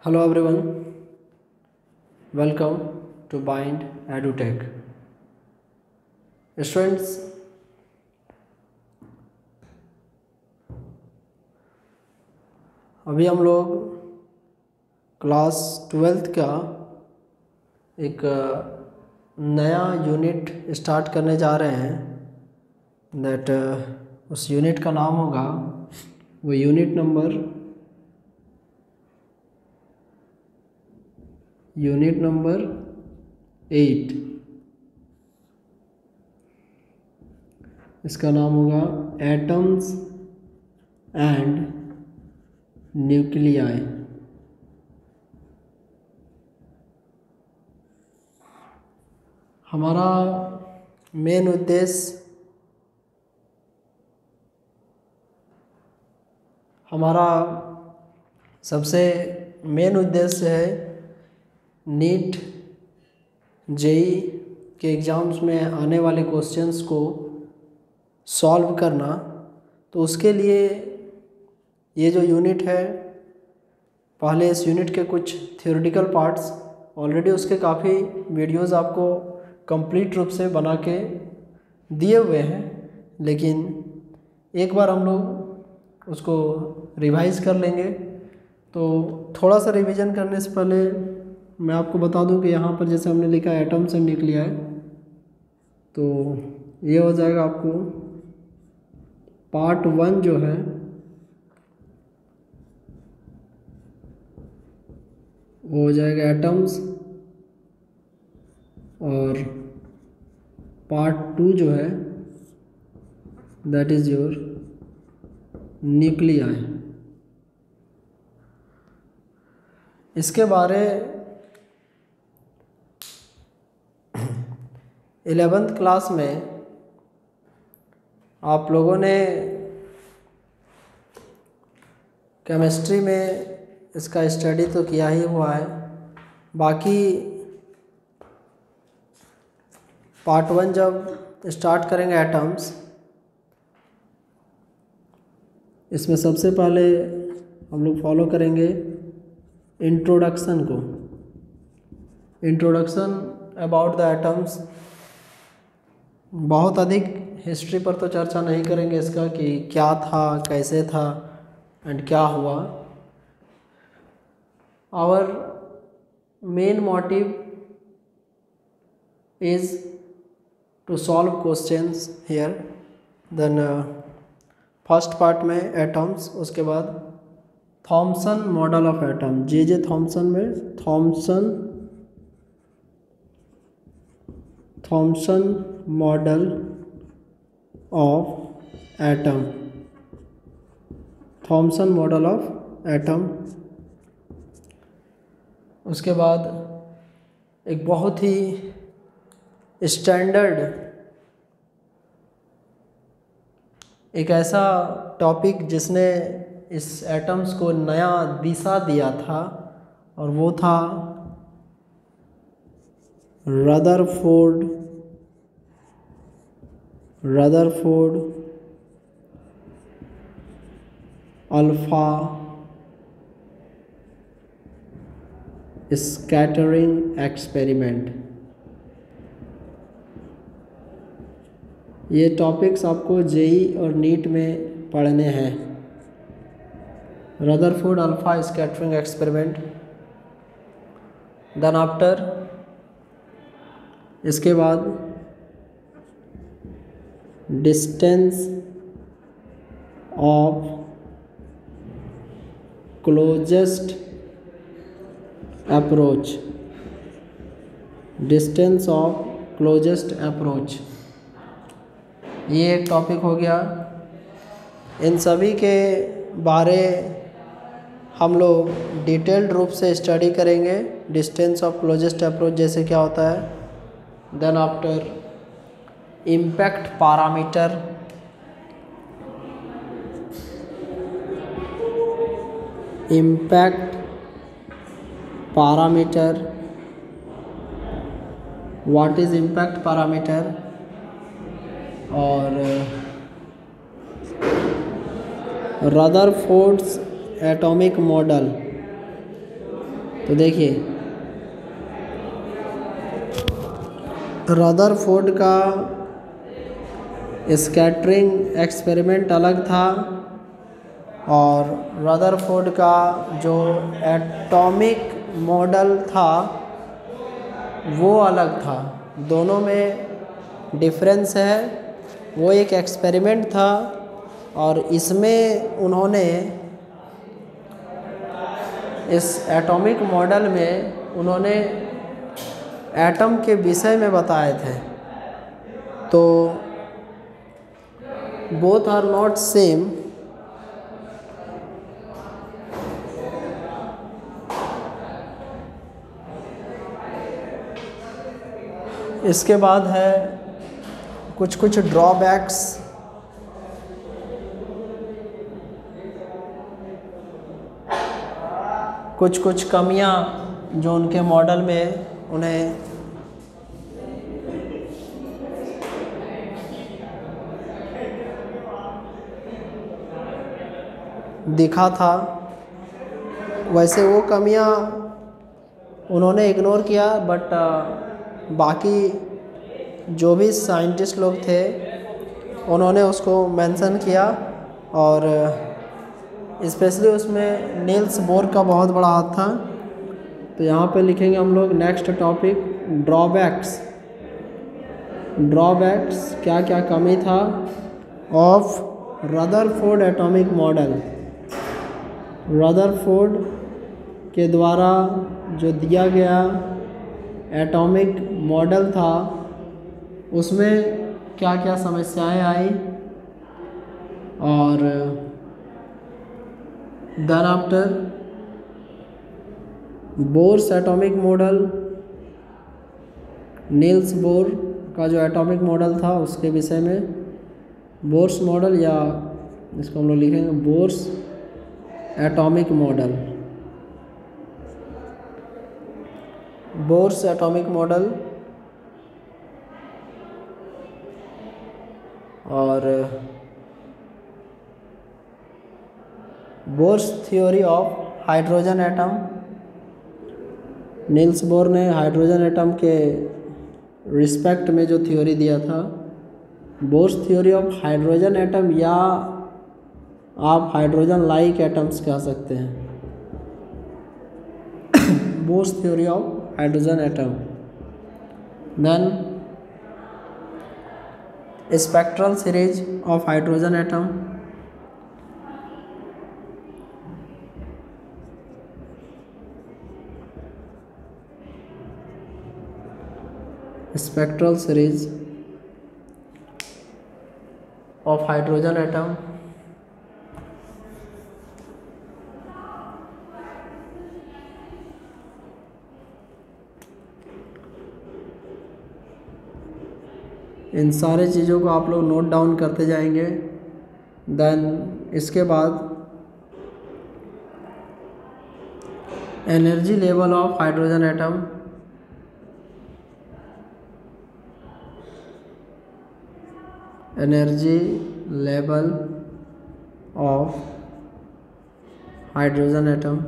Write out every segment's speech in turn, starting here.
Hello everyone, welcome to Bind EduTech. Students, अभी हम लोग क्लास 12th का एक नया यूनिट स्टार्ट करने जा रहे हैं। उस यूनिट का नाम होगा वो यूनिट नंबर 8। इसका नाम होगा एटम्स एंड न्यूक्लियाई। हमारा मेन उद्देश्य सबसे मेन उद्देश्य है नीट जेई के एग्ज़ाम्स में आने वाले क्वेश्चंस को सॉल्व करना। तो उसके लिए ये जो यूनिट है, पहले इस यूनिट के कुछ थ्योरेटिकल पार्ट्स ऑलरेडी उसके काफ़ी वीडियोस आपको कंप्लीट रूप से बना के दिए हुए हैं, लेकिन एक बार हम लोग उसको रिवाइज कर लेंगे। तो थोड़ा सा रिवीजन करने से पहले मैं आपको बता दूं कि यहाँ पर जैसे हमने लिखा है एटम्स एंड न्यूक्लियाई, तो ये हो जाएगा आपको पार्ट 1 जो है वो हो जाएगा एटम्स, और पार्ट 2 जो है दैट इज़ योर न्यूक्लियाई। इसके बारे 11th क्लास में आप लोगों ने केमिस्ट्री में इसका स्टडी तो किया ही हुआ है। बाकी पार्ट 1 जब स्टार्ट करेंगे एटम्स, इसमें सबसे पहले हम लोग फॉलो करेंगे इंट्रोडक्शन को। Introduction about the atoms. बहुत अधिक हिस्ट्री पर तो चर्चा नहीं करेंगे इसका कि क्या था, कैसे था एंड क्या हुआ। Our main motive is to solve questions here. Then first part में एटम्स, उसके बाद Thomson model of atom. J Thomson में Thomson model of atom. Thomson model of atom. उसके बाद एक बहुत ही स्टैंडर्ड, एक ऐसा टॉपिक जिसने इस एटम्स को नया दिशा दिया था, और वो था रदरफोर्ड अल्फा स्कैटरिंग एक्सपेरिमेंट। ये टॉपिक्स आपको जेई और नीट में पढ़ने हैं। Rutherford alpha scattering experiment. Then after, इसके बाद distance of closest approach. Distance of closest approach, ये एक टॉपिक हो गया। इन सभी के बारे हम लोग डिटेल्ड रूप से स्टडी करेंगे। डिस्टेंस ऑफ क्लोजेस्ट अप्रोच जैसे क्या होता है। Then after impact parameter. What is impact parameter, और रदरफोर्ड्स एटॉमिक मॉडल। तो देखिए, रदरफोर्ड का स्कैटरिंग एक्सपेरिमेंट अलग था और रदरफोर्ड का जो एटॉमिक मॉडल था वो अलग था। दोनों में डिफरेंस है। वो एक एक्सपेरिमेंट था और इसमें उन्होंने इस एटॉमिक मॉडल में उन्होंने एटम के विषय में बताए थे। तो बोथ आर नॉट सेम। इसके बाद है कुछ ड्रॉबैक्स। कुछ कमियां जो उनके मॉडल में उन्हें दिखा था, वैसे वो कमियां उन्होंने इग्नोर किया। बट बाकी जो भी साइंटिस्ट लोग थे उन्होंने उसको मेंशन किया और स्पेशली उसमें नील्स बोर का बहुत बड़ा हाथ था। तो यहाँ पे लिखेंगे हम लोग नेक्स्ट टॉपिक ड्रॉबैक्स। ड्रॉबैक्स क्या क्या कमी था of Rutherford atomic model. Rutherford के द्वारा जो दिया गया एटॉमिक मॉडल था उसमें क्या क्या समस्याएं आई और then after Bohr's atomic model, Niels Bohr का जो एटॉमिक मॉडल था उसके विषय में। बोर्स मॉडल या इसको हम लोग लिखेंगे Bohr's atomic model. Bohr's atomic model और Bohr's theory of hydrogen atom. Niels Bohr ने हाइड्रोजन एटम के रिस्पेक्ट में जो थ्योरी दिया था, Bohr's theory of hydrogen atom या आप हाइड्रोजन लाइक एटम्स कह सकते हैं। Bohr's theory of hydrogen atom. Then spectral series of hydrogen atom. Spectral series of hydrogen atom. इन सारे चीज़ों को आप लोग नोट डाउन करते जाएंगे। देन इसके बाद energy level of hydrogen atom. Energy level of hydrogen atom.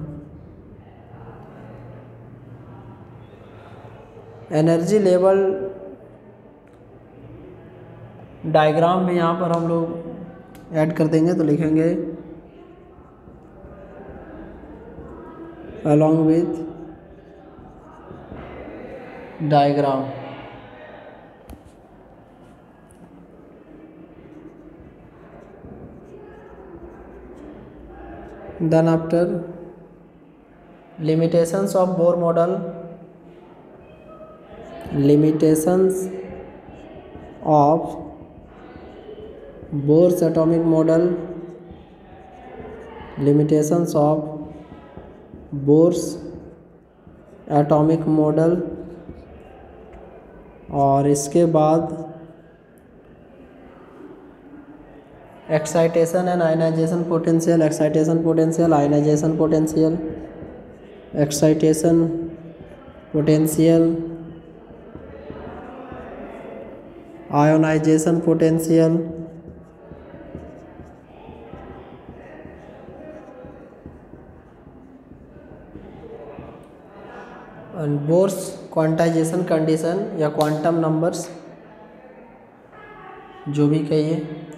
Energy level diagram भी यहाँ पर हम लोग ऐड कर देंगे। तो लिखेंगे along with diagram। Then after limitations of Bohr model, limitations of Bohr's atomic model, limitations of Bohr's atomic model. और इसके बाद excitation and ionisation potential. Excitation potential, ionisation potential. Excitation potential, ionisation potential. And Bohr's quantisation condition या quantum numbers जो भी कहिए,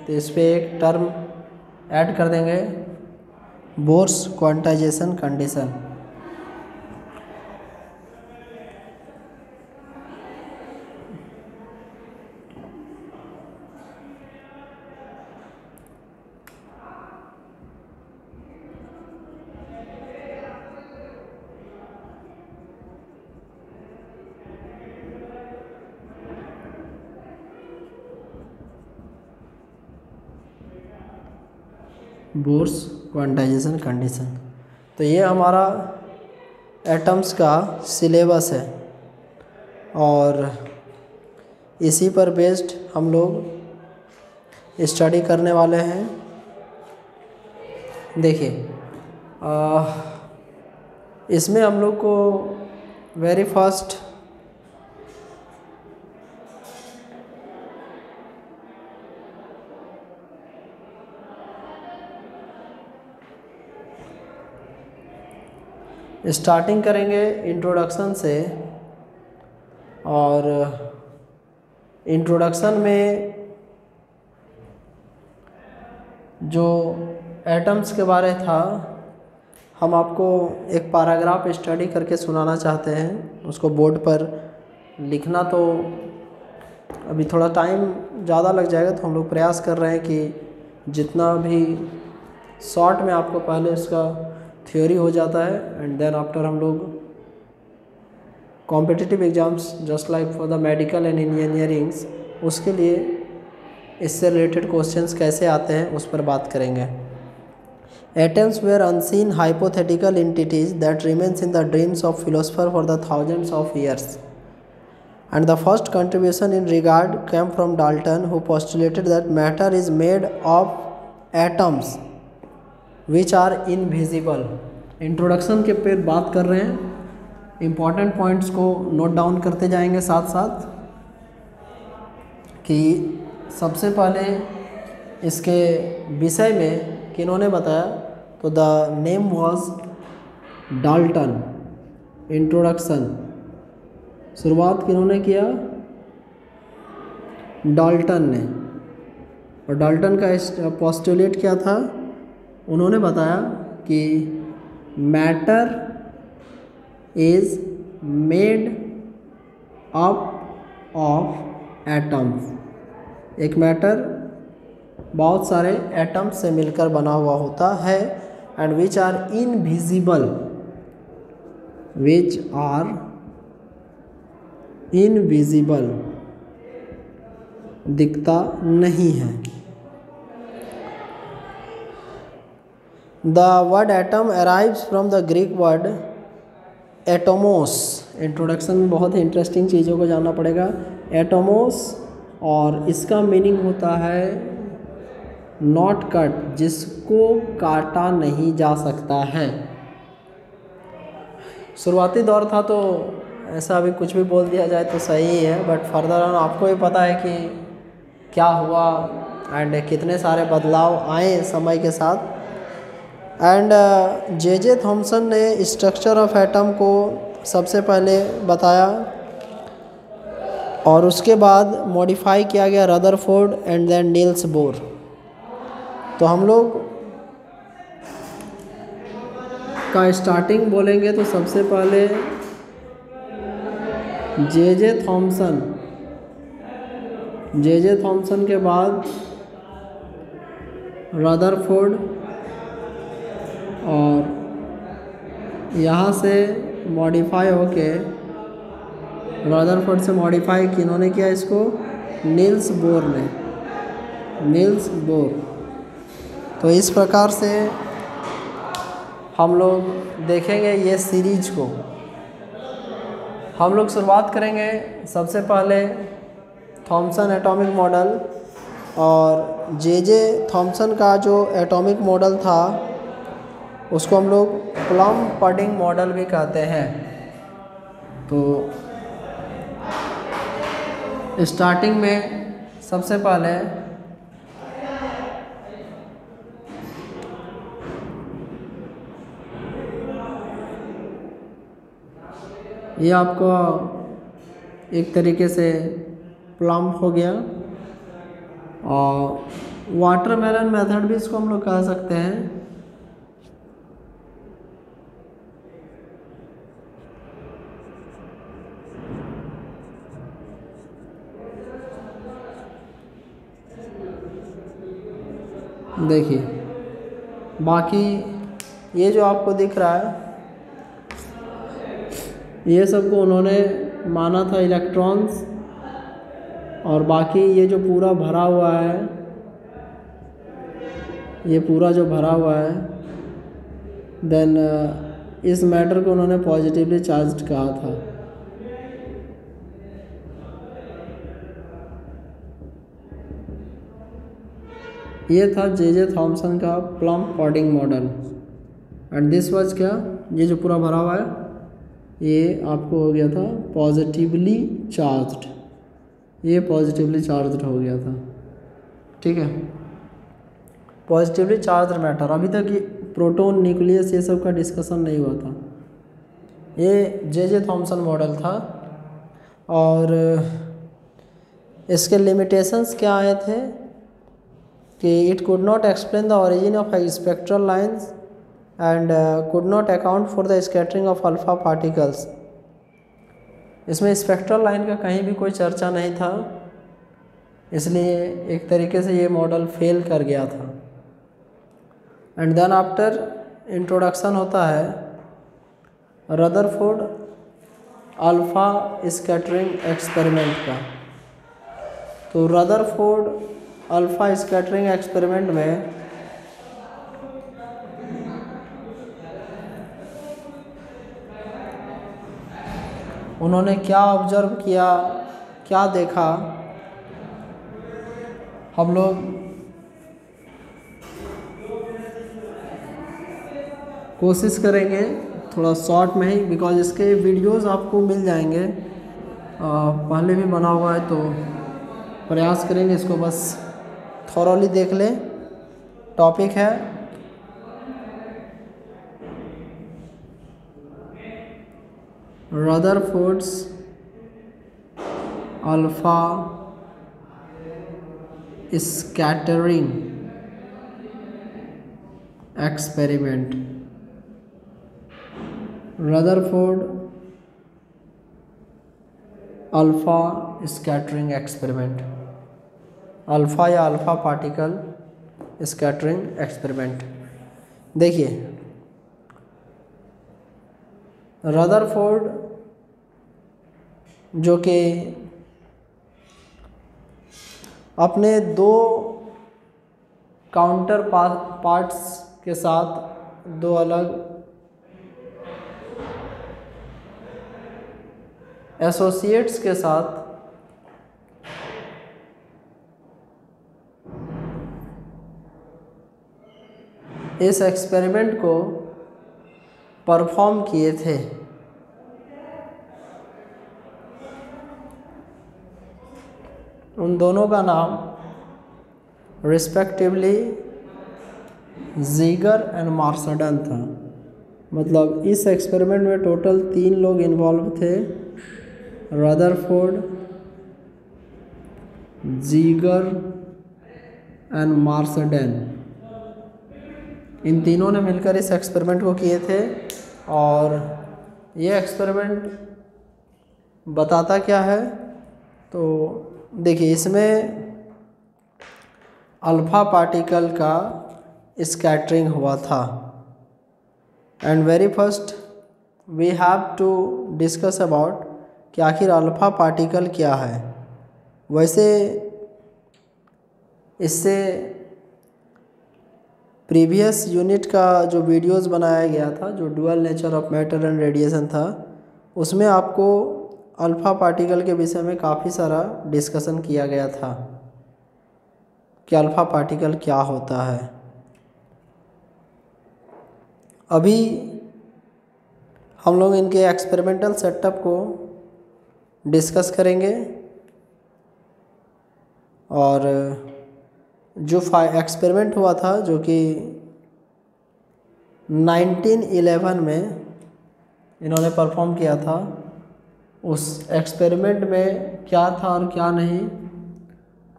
तो इस पर एक टर्म ऐड कर देंगे, Bohr's quantisation condition. Bohr's quantisation condition. तो ये हमारा एटम्स का सिलेबस है और इसी पर बेस्ड हम लोग स्टडी करने वाले हैं। देखिए इसमें हम लोग को वेरी फर्स्ट स्टार्टिंग करेंगे इंट्रोडक्शन से, और इंट्रोडक्शन में जो एटम्स के बारे था हम आपको एक पैराग्राफ स्टडी करके सुनाना चाहते हैं। उसको बोर्ड पर लिखना तो अभी थोड़ा टाइम ज़्यादा लग जाएगा, तो हम लोग प्रयास कर रहे हैं कि जितना भी शॉर्ट में आपको पहले उसका थ्योरी हो जाता है एंड देन आफ्टर हम लोग competitive exams just like for the medical and engineerings, उसके लिए इससे रिलेटेड क्वेश्चंस कैसे आते हैं उस पर बात करेंगे। Atoms were unseen hypothetical entities that remains in the dreams of philosopher for the thousands of years, and the first contribution in regard came from Dalton, who postulated that matter is made of atoms which are invisible। Introduction के पे बात कर रहे हैं, important points को note down करते जाएंगे साथ साथ, कि सबसे पहले इसके विषय में किन्होंने बताया, तो the name was Dalton. Introduction शुरुआत किन्होंने किया, डाल्टन ने। और डाल्टन का पोस्टुलेट क्या था, उन्होंने बताया कि matter is made up of atoms. एक मैटर बहुत सारे एटम्स से मिलकर बना हुआ होता है, and which are invisible, which are invisible, दिखता नहीं है। The word atom arrives from the Greek word atomos. Introduction में बहुत ही इंटरेस्टिंग चीज़ों को जानना पड़ेगा। एटोमोस, और इसका मीनिंग होता है नॉट कट, जिसको काटा नहीं जा सकता है। शुरुआती दौर था तो ऐसा अभी कुछ भी बोल दिया जाए तो सही ही है, बट फर्दर ऑन आपको भी पता है कि क्या हुआ एंड कितने सारे बदलाव आए समय के साथ। एंड जे थॉमसन ने स्ट्रक्चर ऑफ एटम को सबसे पहले बताया, और उसके बाद मॉडिफाई किया गया Rutherford and then Niels Bohr. तो हम लोग का स्टार्टिंग बोलेंगे तो सबसे पहले जे थॉमसन, जे थॉमसन के बाद रदरफोर्ड, और यहाँ से मॉडिफाई होके रदरफोर्ड से मॉडिफाई किन्होंने किया इसको, नील्स बोर ने, नील्स बोर। तो इस प्रकार से हम लोग देखेंगे ये सीरीज को। हम लोग शुरुआत करेंगे सबसे पहले थॉमसन एटॉमिक मॉडल, और जे थॉमसन का जो एटॉमिक मॉडल था उसको हम लोग प्लम पडिंग मॉडल भी कहते हैं। तो स्टार्टिंग में सबसे पहले ये आपका एक तरीके से प्लम हो गया, और वाटरमेलन मेथड भी इसको हम लोग कह सकते हैं। देखिए बाकी ये जो आपको दिख रहा है, ये सबको उन्होंने माना था इलेक्ट्रॉन्स, और बाकी ये जो पूरा भरा हुआ है, ये पूरा जो भरा हुआ है, देन इस मैटर को उन्होंने पॉजिटिवली चार्ज्ड कहा था। ये था जे थॉमसन का plum pudding model, and this was क्या, ये जो पूरा भरा हुआ है ये आपको हो गया था पॉजिटिवली चार्ज्ड, ये पॉजिटिवली चार्ज्ड हो गया था। ठीक है, पॉजिटिवली चार्ज्ड मैटर। अभी तक ये प्रोटॉन, न्यूक्लियस, ये सब का डिस्कशन नहीं हुआ था। ये जे थॉमसन मॉडल था, और इसके लिमिटेशंस क्या आए थे कि it could not explain the origin of spectral lines and could not account for the scattering of alpha particles. इसमें स्पेक्ट्रल लाइन का कहीं भी कोई चर्चा नहीं था, इसलिए एक तरीके से ये मॉडल फेल कर गया था। एंड देन आफ्टर इंट्रोडक्शन होता है रदरफोर्ड अल्फा स्कैटरिंग एक्सपेरिमेंट का। तो रदरफोर्ड अल्फा स्कैटरिंग एक्सपेरिमेंट में उन्होंने क्या ऑब्जर्व किया, क्या देखा, हम लोग कोशिश करेंगे थोड़ा शॉर्ट में ही, बिकॉज इसके वीडियोस आपको मिल जाएंगे, पहले भी बना हुआ है, तो प्रयास करेंगे इसको बस थॉरोली देख लें। टॉपिक है Rutherford's alpha scattering experiment. Rutherford alpha scattering experiment, alpha या अल्फा पार्टिकल स्कैटरिंग एक्सपेरिमेंट। देखिए रदरफोर्ड जो कि अपने दो काउंटर पार्ट्स के साथ, दो अलग एसोसिएट्स के साथ इस एक्सपेरिमेंट को परफॉर्म किए थे। उन दोनों का नाम रिस्पेक्टिवली ज़ीगर एंड मार्सडन था। मतलब इस एक्सपेरिमेंट में टोटल 3 लोग इन्वॉल्व थे, रदरफोर्ड, ज़ीगर एंड मार्सडन। इन तीनों ने मिलकर इस एक्सपेरिमेंट को किए थे, और ये एक्सपेरिमेंट बताता क्या है, तो देखिए इसमें अल्फा पार्टिकल का स्कैटरिंग हुआ था। And very first we have to discuss about कि आखिर अल्फा पार्टिकल क्या है। वैसे इससे प्रीवियस यूनिट का जो वीडियोस बनाया गया था, जो dual nature of matter and radiation था, उसमें आपको अल्फा पार्टिकल के विषय में काफ़ी सारा डिस्कशन किया गया था कि अल्फा पार्टिकल क्या होता है। अभी हम लोग इनके एक्सपेरिमेंटल सेटअप को डिस्कस करेंगे, और जो एक्सपेरिमेंट हुआ था जो कि 1911 में इन्होंने परफॉर्म किया था, उस एक्सपेरिमेंट में क्या था और क्या नहीं,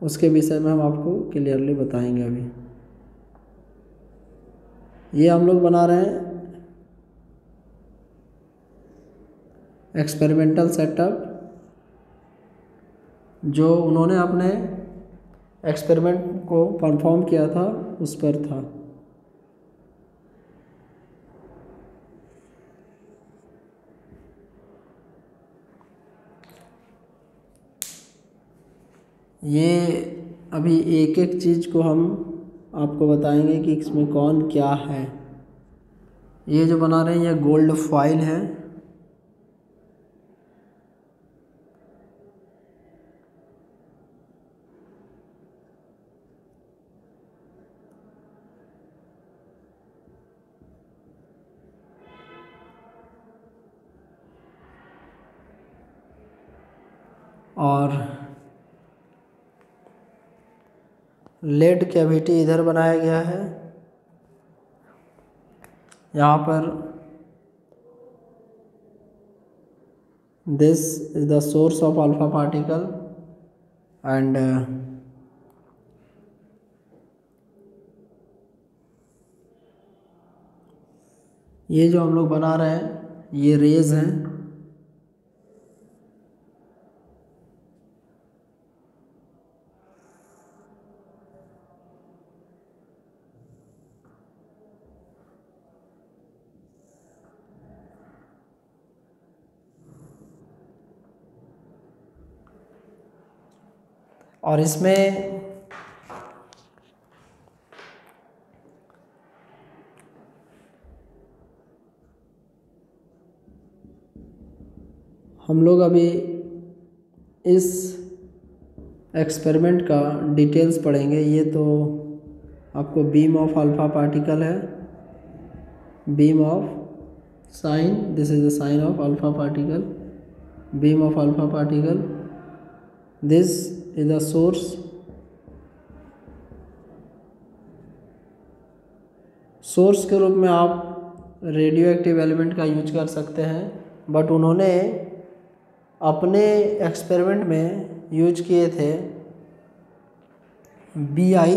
उसके विषय में हम आपको क्लियरली बताएंगे। अभी ये हम लोग बना रहे हैं एक्सपेरिमेंटल सेटअप, जो उन्होंने अपने एक्सपेरिमेंट को परफॉर्म किया था उस पर था। ये अभी एक एक चीज़ को हम आपको बताएंगे कि इसमें कौन क्या है। ये जो बना रहे हैं ये गोल्ड फॉइल है, और लेड कैविटी इधर बनाया गया है। यहाँ पर this is the source of alpha particle and ये जो हम लोग बना रहे हैं ये रेज हैं। और इसमें हम लोग अभी इस एक्सपेरिमेंट का डिटेल्स पढ़ेंगे। ये तो आपको बीम ऑफ अल्फा पार्टिकल है, beam of sign, this is the sign of alpha particle, beam of alpha particle, this is the source, source के रूप में आप रेडियो एक्टिव एलिमेंट का यूज कर सकते हैं, बट उन्होंने अपने एक्सपेरिमेंट में यूज किए थे Bi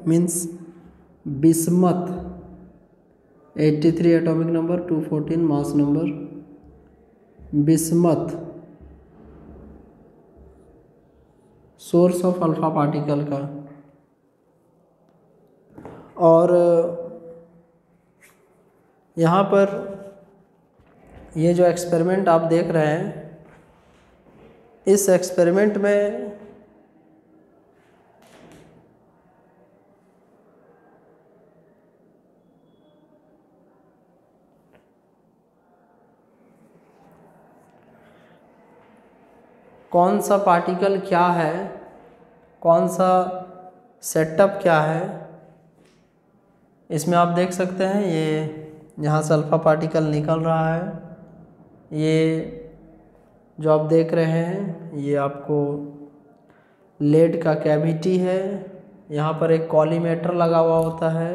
means bismuth, 83 atomic number, 214 mass number, bismuth source of alpha particle का। और यहाँ पर ये जो एक्सपेरिमेंट आप देख रहे हैं, इस एक्सपेरिमेंट में कौन सा पार्टिकल क्या है, कौन सा सेटअप क्या है, इसमें आप देख सकते हैं। ये यहाँ से अल्फ़ा पार्टिकल निकल रहा है। ये जो आप देख रहे हैं ये आपको लेड का कैविटी है। यहाँ पर एक कॉलीमेटर लगा हुआ होता है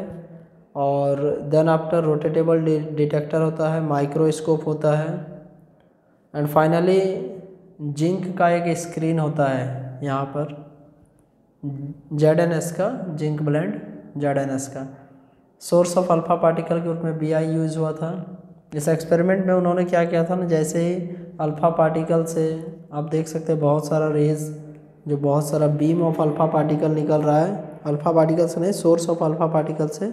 और देन आफ्टर रोटेटेबल डिटेक्टर होता है, माइक्रोस्कोप होता है एंड फाइनली जिंक का एक स्क्रीन होता है। यहाँ पर ZnS का, जिंक ब्लेंड ZnS का। सोर्स ऑफ अल्फ़ा पार्टिकल के रूप में Bi यूज़ हुआ था। इस एक्सपेरिमेंट में उन्होंने क्या किया था ना, जैसे ही अल्फ़ा पार्टिकल से आप देख सकते हैं बहुत सारा रेज, जो बहुत सारा बीम ऑफ अल्फ़ा पार्टिकल निकल रहा है, अल्फ़ा पार्टिकल से नहीं, सोर्स ऑफ अल्फ़ा पार्टिकल से,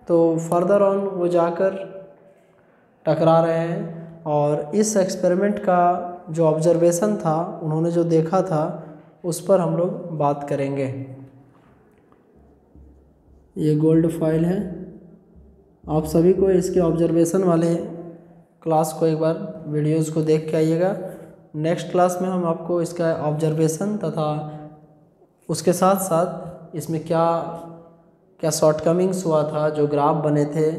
तो फर्दर ऑन वो जाकर टकरा रहे हैं। और इस एक्सपेरिमेंट का जो ऑब्जर्वेशन था, उन्होंने जो देखा था, उस पर हम लोग बात करेंगे। ये गोल्ड फॉइल है। आप सभी को इसके ऑब्जर्वेशन वाले क्लास को एक बार वीडियोज़ को देख के आइएगा। नेक्स्ट क्लास में हम आपको इसका ऑब्जर्वेशन तथा उसके साथ साथ इसमें क्या क्या शॉर्टकमिंग्स हुआ था, जो ग्राफ बने थे,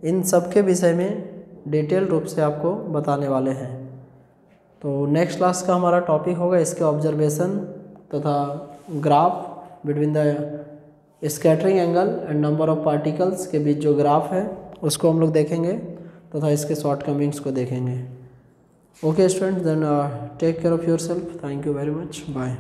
इन सब के विषय में डिटेल रूप से आपको बताने वाले हैं। तो नेक्स्ट क्लास का हमारा टॉपिक होगा इसके ऑब्जर्वेशन तथा graph between the scattering angle and number of particles के बीच जो ग्राफ है उसको हम लोग देखेंगे तथा इसके शॉर्टकमिंग्स को देखेंगे। Okay students, then take care of yourself. Thank you very much. Bye.